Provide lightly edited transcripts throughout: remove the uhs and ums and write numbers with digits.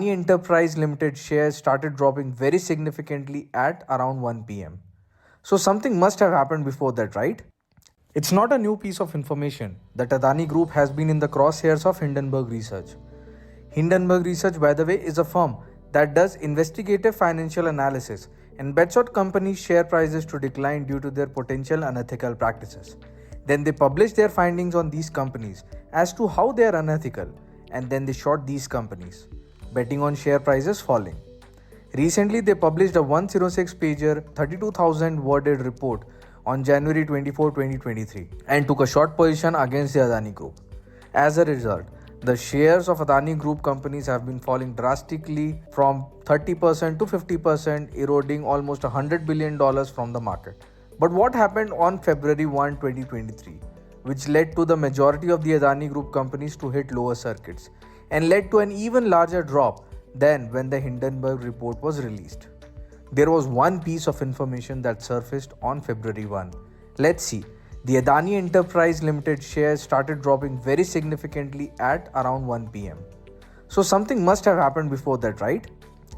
Adani Enterprise Limited shares started dropping very significantly at around 1 pm. So something must have happened before that, right? It's not a new piece of information that Adani Group has been in the crosshairs of Hindenburg Research. Hindenburg Research, by the way, is a firm that does investigative financial analysis and bets on companies' share prices to decline due to their potential unethical practices. Then they publish their findings on these companies as to how they are unethical, and then they short these companies, betting on share prices falling. Recently, they published a 106-pager, 32,000-worded report on January 24, 2023 and took a short position against the Adani Group. As a result, the shares of Adani Group companies have been falling drastically from 30% to 50%, eroding almost $100 billion from the market. But what happened on February 1, 2023, which led to the majority of the Adani Group companies to hit lower circuits and led to an even larger drop than when the Hindenburg report was released? There was one piece of information that surfaced on February 1. Let's see. The Adani Enterprise Limited shares started dropping very significantly at around 1 pm. So something must have happened before that, right?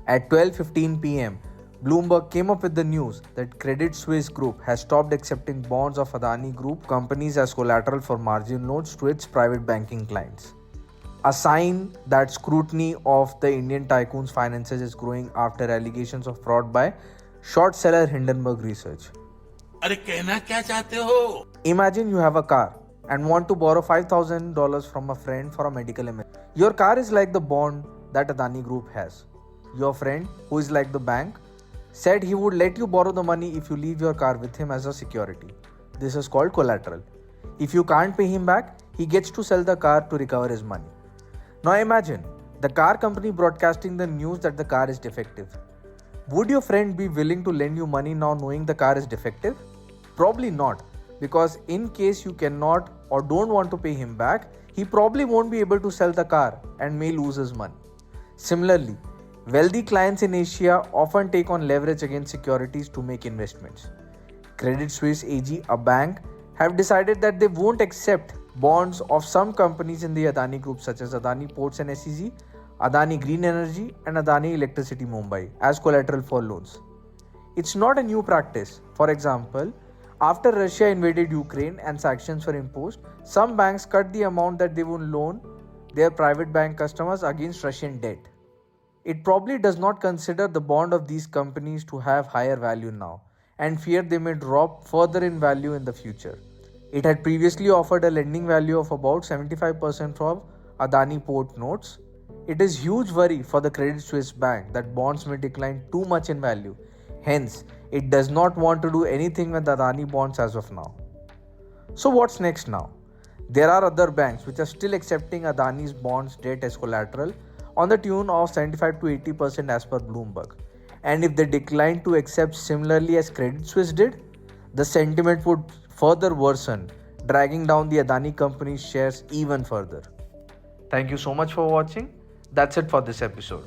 At 12:15 pm, Bloomberg came up with the news that Credit Suisse Group has stopped accepting bonds of Adani Group companies as collateral for margin loans to its private banking clients. A sign that scrutiny of the Indian tycoon's finances is growing after allegations of fraud by short seller Hindenburg Research. अरे कहना क्या चाहते हो? Imagine you have a car and want to borrow $5,000 from a friend for a medical emergency. Your car is like the bond that Adani Group has. Your friend, who is like the bank, said he would let you borrow the money if you leave your car with him as a security. This is called collateral. If you can't pay him back, he gets to sell the car to recover his money. Now imagine the car company broadcasting the news that the car is defective. Would your friend be willing to lend you money now knowing the car is defective? Probably not, because in case you cannot or don't want to pay him back, he probably won't be able to sell the car and may lose his money. Similarly, wealthy clients in Asia often take on leverage against securities to make investments. Credit Suisse AG, a bank, have decided that they won't accept bonds of some companies in the Adani Group such as Adani Ports and SEZ, Adani Green Energy and Adani Electricity Mumbai as collateral for loans. It's not a new practice. For example, after Russia invaded Ukraine and sanctions were imposed, some banks cut the amount that they would loan their private bank customers against Russian debt. It probably does not consider the bond of these companies to have higher value now and fear they may drop further in value in the future. It had previously offered a lending value of about 75% for Adani Port notes. It is huge worry for the Credit Suisse Bank that bonds may decline too much in value. Hence, it does not want to do anything with Adani bonds as of now. So what's next now? There are other banks which are still accepting Adani's bonds debt as collateral on the tune of 75 to 80% as per Bloomberg. And if they decline to accept similarly as Credit Suisse did, the sentiment would further worsen, dragging down the Adani company's shares even further. Thank you so much for watching. That's it for this episode.